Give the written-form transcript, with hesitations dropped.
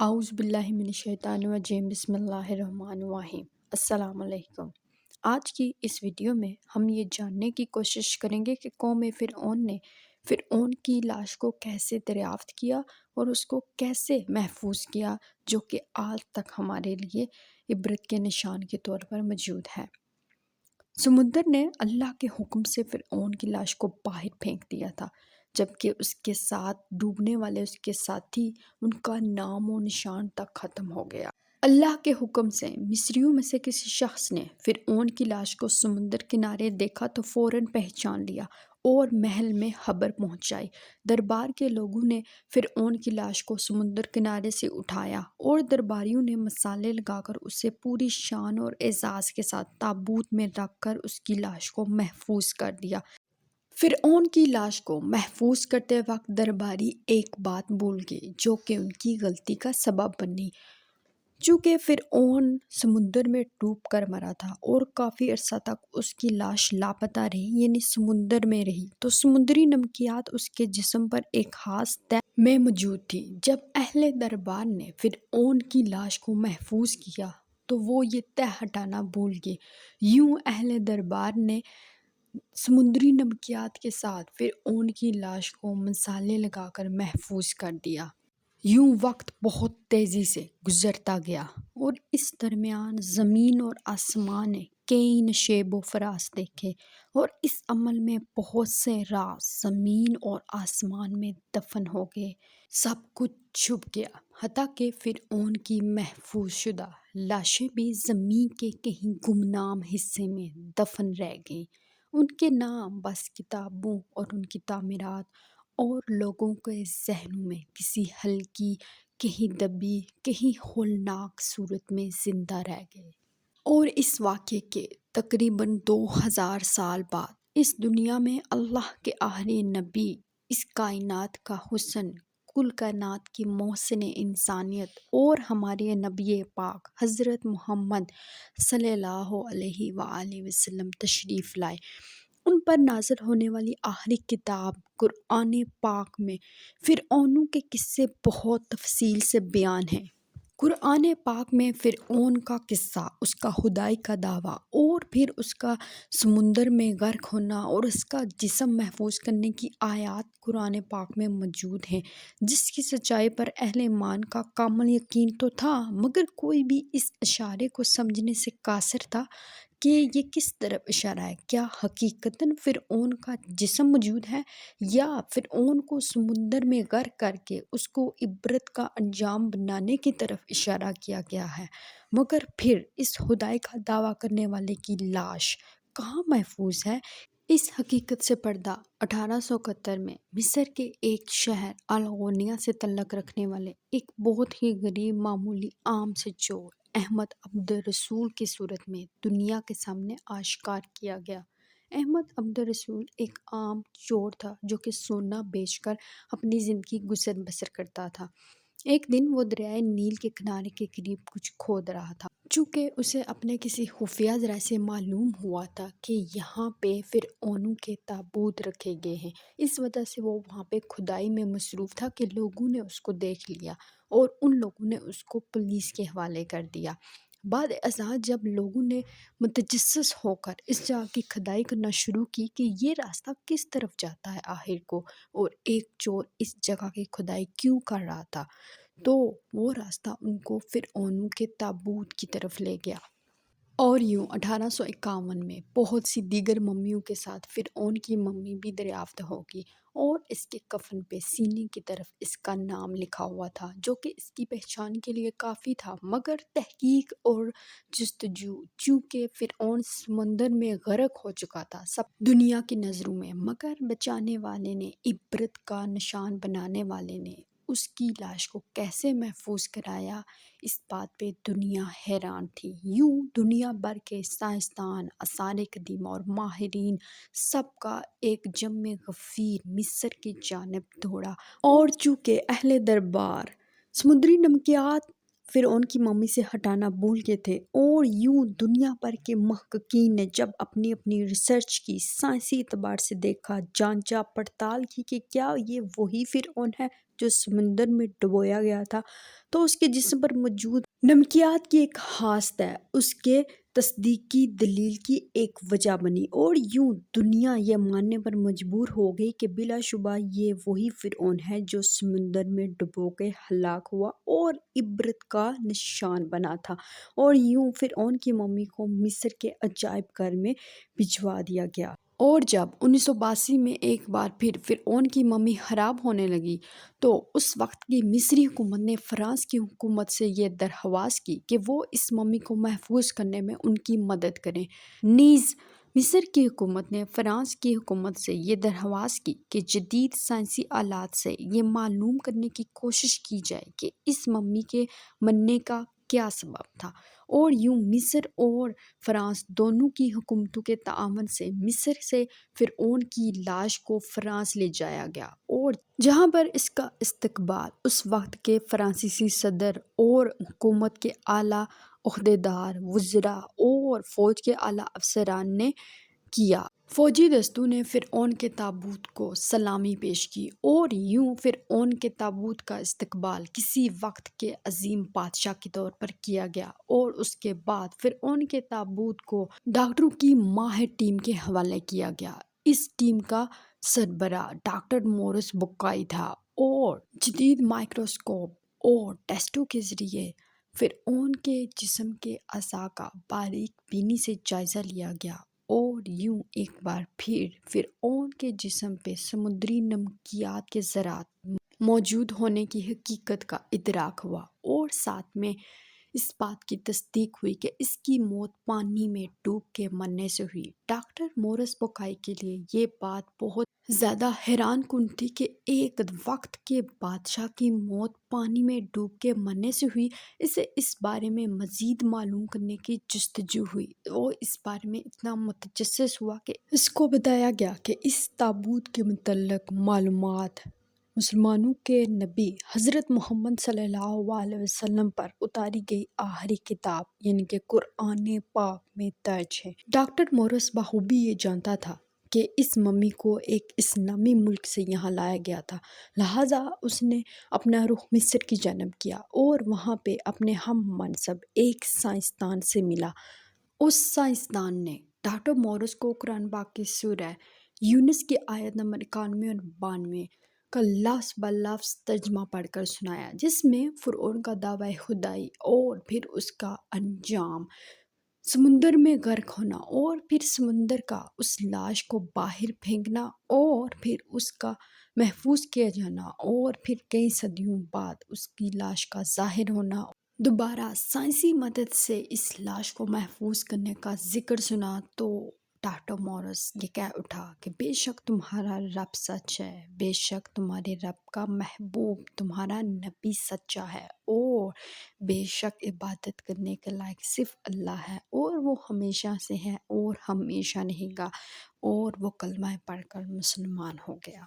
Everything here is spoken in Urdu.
اعوذ باللہ من الشیطان الرجیم بسم اللہ الرحمن الرحیم۔ السلام علیکم۔ آج کی اس ویڈیو میں ہم یہ جاننے کی کوشش کریں گے کہ قوم فرعون نے فرعون کی لاش کو کیسے دریافت کیا اور اس کو کیسے محفوظ کیا، جو کہ آج تک ہمارے لیے عبرت کے نشان کے طور پر موجود ہے۔ سمندر نے اللہ کے حکم سے فرعون کی لاش کو باہر پھینک دیا تھا، جبکہ اس کے ساتھ ڈوبنے والے اس کے ساتھی، ان کا نام و نشان تک ختم ہو گیا۔ اللہ کے حکم سے مصریوں میں سے کسی شخص نے فرعون کی لاش کو سمندر کنارے دیکھا تو فوراً پہچان لیا اور محل میں خبر پہنچائی۔ دربار کے لوگوں نے فرعون کی لاش کو سمندر کنارے سے اٹھایا اور درباریوں نے مصالے لگا کر اسے پوری شان اور اعزاز کے ساتھ تابوت میں رکھ کر اس کی لاش کو محفوظ کر دیا۔ فرعون کی لاش کو محفوظ کرتے وقت درباری ایک بات بھول گئے جو کہ ان کی غلطی کا سبب بنی۔ چونکہ فرعون سمندر میں ڈوب کر مرا تھا اور کافی عرصہ تک اس کی لاش لاپتہ رہی، یعنی سمندر میں رہی، تو سمندری نمکیات اس کے جسم پر ایک خاص تہ میں موجود تھی۔ جب اہل دربار نے فرعون کی لاش کو محفوظ کیا تو وہ یہ تہ ہٹانا بھول گئے۔ یوں اہل دربار نے سمندری نمکیات کے ساتھ فرعون کی لاش کو مصالے لگا کر محفوظ کر دیا۔ یوں وقت بہت تیزی سے گزرتا گیا اور اس درمیان زمین اور آسمان نے کئی نشیب و فراز دیکھے، اور اس عمل میں بہت سے راز زمین اور آسمان میں دفن ہو گئے۔ سب کچھ چھپ گیا، حتیٰ کہ فرعون کی محفوظ شدہ لاشیں بھی زمین کے کہیں گمنام حصے میں دفن رہ گئیں۔ ان کے نام بس کتابوں اور ان کی تعمیرات اور لوگوں کے ذہنوں میں کسی ہلکی، کہیں دبی، کہیں ہولناک صورت میں زندہ رہ گئے۔ اور اس واقعے کے تقریباً 2000 سال بعد اس دنیا میں اللہ کے آخری نبی، اس کائنات کا حسن، کل کائنات کی محسن انسانیت اور ہمارے نبی پاک حضرت محمد صلی اللہ علیہ وآلہ وسلم تشریف لائے۔ ان پر نازل ہونے والی آخری کتاب قرآن پاک میں فرعونوں کے قصے بہت تفصیل سے بیان ہیں۔ قرآن پاک میں فرعون کا قصہ، اس کا خدائی کا دعویٰ اور پھر اس کا سمندر میں غرق ہونا اور اس کا جسم محفوظ کرنے کی آیات قرآن پاک میں موجود ہیں، جس کی سچائی پر اہل ایمان کا کامل یقین تو تھا، مگر کوئی بھی اس اشارے کو سمجھنے سے قاصر تھا کہ یہ کس طرف اشارہ ہے۔ کیا حقیقتاً فرعون کا جسم موجود ہے، یا فرعون کو سمندر میں غرق کر کے اس کو عبرت کا انجام بنانے کی طرف اشارہ کیا گیا ہے؟ مگر پھر اس خدائی کا دعویٰ کرنے والے کی لاش کہاں محفوظ ہے؟ اس حقیقت سے پردہ 1871 میں مصر کے ایک شہر الغونیہ سے تعلق رکھنے والے ایک بہت ہی غریب معمولی عام سے چور احمد عبد الرسول کی صورت میں دنیا کے سامنے آشکار کیا گیا۔ احمد عبد الرسول ایک عام چور تھا جو کہ سونا بیچ کر اپنی زندگی گزر بسر کرتا تھا۔ ایک دن وہ دریائے نیل کے کنارے کے قریب کچھ کھود رہا تھا۔ چونکہ اسے اپنے کسی خفیہ ذرائع سے معلوم ہوا تھا کہ یہاں پہ فرعونوں کے تابوت رکھے گئے ہیں، اس وجہ سے وہ وہاں پہ کھدائی میں مصروف تھا کہ لوگوں نے اس کو دیکھ لیا اور ان لوگوں نے اس کو پولیس کے حوالے کر دیا۔ بعد ازاں جب لوگوں نے متجسس ہو کر اس جگہ کی کھدائی کرنا شروع کی کہ یہ راستہ کس طرف جاتا ہے آخر کو، اور ایک چور اس جگہ کی کھدائی کیوں کر رہا تھا، تو وہ راستہ ان کو فرعونوں کے تابوت کی طرف لے گیا۔ اور یوں 1851 میں بہت سی دیگر ممیوں کے ساتھ فرعون کی ممی بھی دریافت ہوگی، اور اس کے کفن پہ سینے کی طرف اس کا نام لکھا ہوا تھا، جو کہ اس کی پہچان کے لیے کافی تھا۔ مگر تحقیق اور جستجو، چونکہ فرعون سمندر میں غرق ہو چکا تھا سب دنیا کی نظروں میں، مگر بچانے والے نے، عبرت کا نشان بنانے والے نے اس کی لاش کو کیسے محفوظ کرایا، اس بات پہ دنیا حیران تھی۔ یوں دنیا بھر کے سائنسدان، آثار قدیمہ اور ماہرین سب کا ایک جمع غفیر مصر کی جانب دوڑا، اور چونکہ اہل دربار سمندری نمکیات فرعون کی ممی سے ہٹانا بھول گئے تھے، اور یوں دنیا بھر کے محققین نے جب اپنی ریسرچ کی، سائنسی اعتبار سے دیکھا، جانچا، پڑتال کی کہ کیا یہ وہی فرعون ہے جو سمندر میں ڈبویا گیا تھا تو اس کے جسم پر موجود نمکیات کی ایک خاص طے اس کے تصدیقی دلیل کی ایک وجہ بنی، اور یوں دنیا یہ ماننے پر مجبور ہو گئی کہ بلا شبہ یہ وہی فرعون ہے جو سمندر میں ڈبو کے ہلاک ہوا اور عبرت کا نشان بنا تھا۔ اور یوں فرعون کی ممی کو مصر کے عجائب گھر میں بھجوا دیا گیا۔ اور جب 1982 میں ایک بار پھر فرعون کی ممی خراب ہونے لگی تو اس وقت کی مصری حکومت نے فرانس کی حکومت سے یہ درخواست کی کہ وہ اس ممی کو محفوظ کرنے میں ان کی مدد کریں۔ نیز مصر کی حکومت نے فرانس کی حکومت سے یہ درخواست کی کہ جدید سائنسی آلات سے یہ معلوم کرنے کی کوشش کی جائے کہ اس ممی کے مرنے کا کیا سبب تھا۔ اور یوں مصر اور فرانس دونوں کی حکومتوں کے تعاون سے مصر سے فرعون کی لاش کو فرانس لے جایا گیا، اور جہاں پر اس کا استقبال اس وقت کے فرانسیسی صدر اور حکومت کے اعلیٰ عہدیدار، وزراء اور فوج کے اعلیٰ افسران نے کیا۔ فوجی دستوں نے فرعون کے تابوت کو سلامی پیش کی، اور یوں فرعون کے تابوت کا استقبال کسی وقت کے عظیم بادشاہ کے طور پر کیا گیا۔ اور اس کے بعد فرعون کے تابوت کو ڈاکٹروں کی ماہر ٹیم کے حوالے کیا گیا۔ اس ٹیم کا سربراہ ڈاکٹر مورس بکائی تھا، اور جدید مائکروسکوپ اور ٹیسٹوں کے ذریعے فرعون کے جسم کے اعضاء کا باریک بینی سے جائزہ لیا گیا، اور یوں ایک بار پھر فرعون کے جسم پہ سمندری نمکیات کے ذرات موجود ہونے کی حقیقت کا ادراک ہوا، اور ساتھ میں اس بات کی تصدیق ہوئی کہ اس کی موت پانی میں ڈوب کے مرنے سے ہوئی۔ ڈاکٹر مورس بکائی کے لیے یہ بات بہت زیادہ حیران کن تھی کہ ایک وقت کے بادشاہ کی موت پانی میں ڈوب کے مرنے سے ہوئی۔ اسے اس بارے میں مزید معلوم کرنے کی جستجو ہوئی۔ وہ اس بارے میں اتنا متجسس ہوا کہ اس کو بتایا گیا کہ اس تابوت کے متعلق معلومات مسلمانوں کے نبی حضرت محمد صلی اللہ علیہ وسلم پر اتاری گئی آخری کتاب یعنی کہ قرآن پاک میں درج ہے۔ ڈاکٹر مورس بخوبی یہ جانتا تھا کہ اس ممی کو ایک اسلامی ملک سے یہاں لایا گیا تھا، لہٰذا اس نے اپنا رخ مصر کی جانب کیا اور وہاں پہ اپنے ہم منصب ایک سائنسدان سے ملا۔ اس سائنسدان نے ڈاکٹر مورس کو قرآن پاک کی سورہ یونس کی آیت نمبر 91 اور 92 کا لفظ بلفظ ترجمہ پڑھ کر سنایا، جس میں فرعون کا دعویٰ خدائی اور پھر اس کا انجام سمندر میں غرق ہونا، اور پھر سمندر کا اس لاش کو باہر پھینکنا، اور پھر اس کا محفوظ کیا جانا، اور پھر کئی صدیوں بعد اس کی لاش کا ظاہر ہونا، دوبارہ سائنسی مدد سے اس لاش کو محفوظ کرنے کا ذکر سنا تو ڈاکٹر مورس یہ کہہ اٹھا کہ بے شک تمہارا رب سچ ہے، بے شک تمہارے رب کا محبوب تمہارا نبی سچا ہے، اور بے شک عبادت کرنے کے لائق صرف اللہ ہے، اور وہ ہمیشہ سے ہے اور ہمیشہ رہے گا۔ اور وہ کلمہ پڑھ کر مسلمان ہو گیا۔